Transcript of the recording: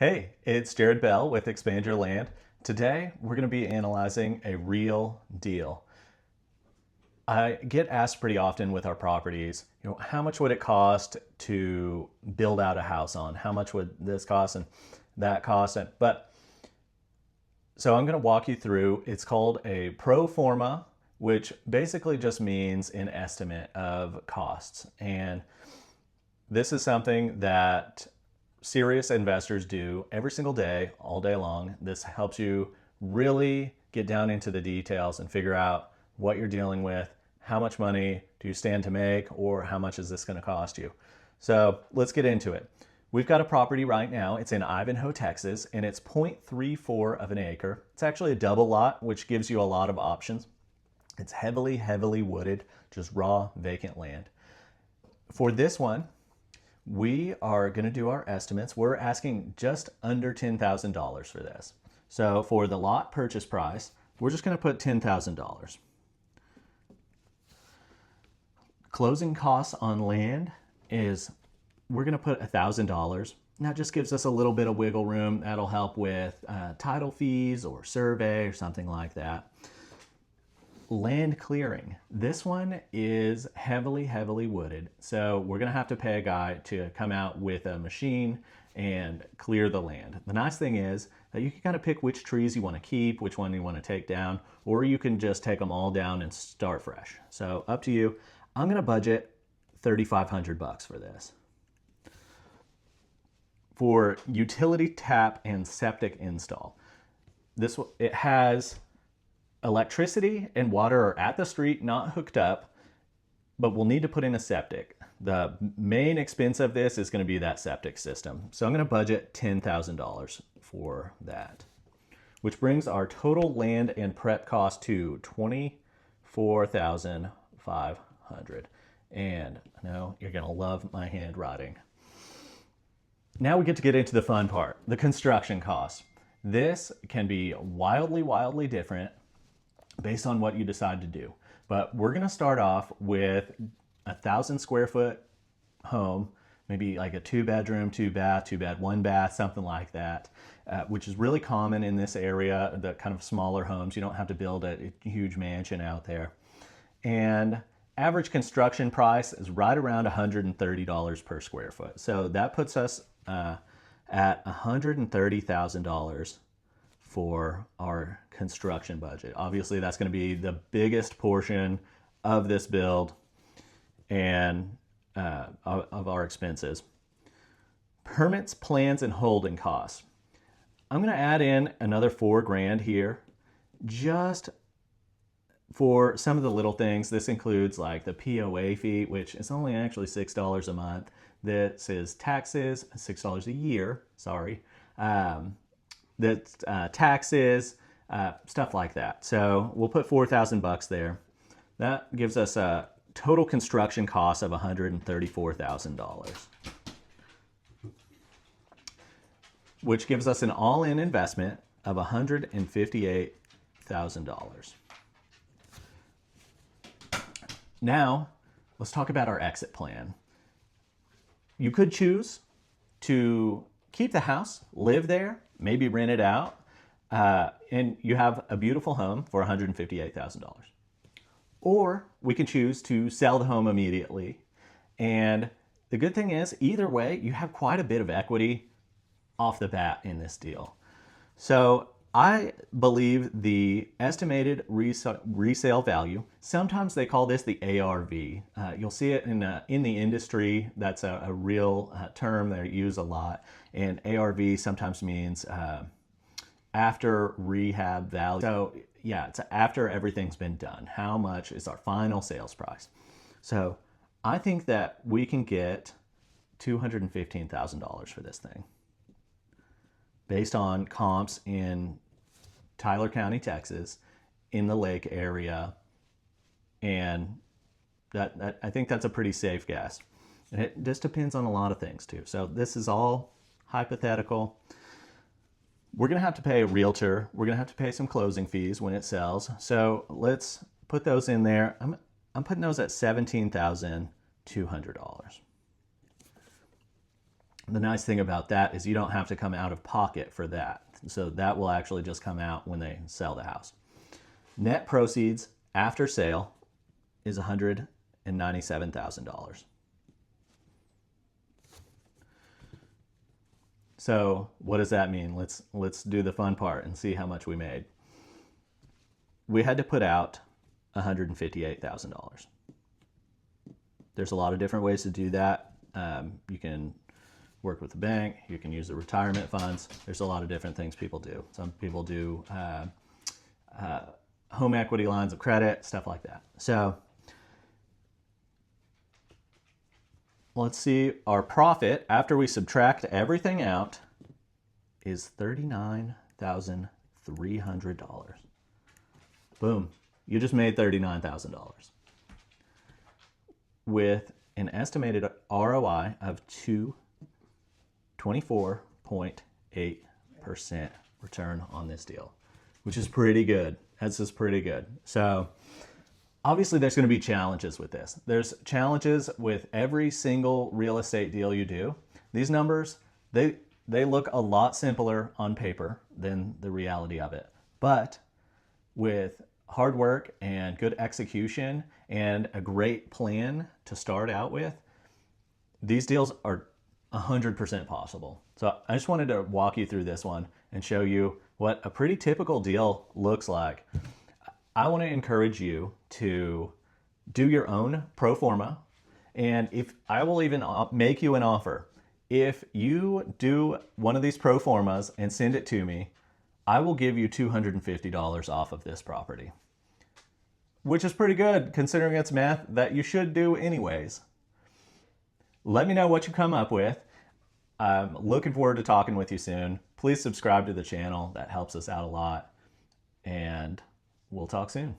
Hey, it's Jared Bell with Expand Your Land. Today, we're going to be analyzing a real deal. I get asked pretty often with our properties, how much would it cost to build out a house on? How much would this cost and that cost? So I'm going to walk you through. It's called a pro forma, which basically just means an estimate of costs. And this is something that serious investors do every single day, all day long. This helps you really get down into the details and figure out what you're dealing with, how much money do you stand to make, or how much is this going to cost you. So let's get into it. We've got a property right now. It's in Ivanhoe, Texas, and it's 0.34 of an acre. It's actually a double lot, which gives you a lot of options. It's heavily wooded, just raw, vacant land. For this one, we are going to do our estimates. We're asking just under $10,000 for this. So for the lot purchase price, we're just going to put $10,000. Closing costs on land is, we're going to put $1,000. That just gives us a little bit of wiggle room. That'll help with title fees or survey or something like that. Land clearing. This one is heavily wooded. So we're going to have to pay a guy to come out with a machine and clear the land. The nice thing is that you can kind of pick which trees you want to keep, which one you want to take down, or you can just take them all down and start fresh. So up to you. I'm going to budget $3,500 for this. For utility tap and septic install, it has electricity and water are at the street, not hooked up, but we'll need to put in a septic. The main expense of this is going to be that septic system. So I'm going to budget $10,000 for that, which brings our total land and prep cost to $24,500. And I know you're going to love my handwriting. Now we get to get into the fun part, the construction costs. This can be wildly different based on what you decide to do. But we're going to start off with 1,000 square foot home, maybe like a 2-bedroom, 2-bath, 2-bed, 1-bath, something like that, which is really common in this area, the kind of smaller homes. You don't have to build a huge mansion out there. And average construction price is right around $130 per square foot. So that puts us at $130,000 for our construction budget. Obviously, that's going to be the biggest portion of this build and of our expenses. Permits, plans, and holding costs. I'm going to add in another $4,000 here just for some of the little things. This includes like the POA fee, which is only actually $6 a month. This is taxes, $6 a year, sorry. That's taxes, stuff like that. So we'll put $4,000 there. That gives us a total construction cost of $134,000, which gives us an all-in investment of $158,000. Now, let's talk about our exit plan. You could choose to keep the house, live there, maybe rent it out, and you have a beautiful home for $158,000. Or we can choose to sell the home immediately. And the good thing is, either way, you have quite a bit of equity off the bat in this deal. So I believe the estimated resale value, sometimes they call this the ARV. You'll see it in the industry. That's a real term they use a lot. And ARV sometimes means after rehab value. So yeah, it's after everything's been done. How much is our final sales price? So I think that we can get $215,000 for this thing based on comps in Tyler County, Texas, in the lake area. And that I think that's a pretty safe guess. And it just depends on a lot of things too. So this is all hypothetical. We're going to have to pay a realtor. We're going to have to pay some closing fees when it sells. So let's put those in there. I'm putting those at $17,200. The nice thing about that is you don't have to come out of pocket for that. So that will actually just come out when they sell the house. Net proceeds after sale is $197,000. So what does that mean? Let's do the fun part and see how much we made. We had to put out $158,000. There's a lot of different ways to do that. You can work with the bank. You can use the retirement funds. There's a lot of different things people do. Some people do home equity lines of credit, stuff like that. So let's see, our profit after we subtract everything out is $39,300. Boom, you just made $39,000 with an estimated ROI of 24.8% return on this deal, which is pretty good. That's just pretty good. So obviously there's going to be challenges with this. There's challenges with every single real estate deal you do. These numbers, they look a lot simpler on paper than the reality of it. But with hard work and good execution and a great plan to start out with, these deals are 100% possible. So I just wanted to walk you through this one and show you what a pretty typical deal looks like. I want to encourage you to do your own pro forma, and if I will even make you an offer, if you do one of these pro formas and send it to me, I will give you $250 off of this property, which is pretty good considering it's math that you should do anyways. Let me know what you come up with. I'm looking forward to talking with you soon. Please subscribe to the channel. That helps us out a lot. And we'll talk soon.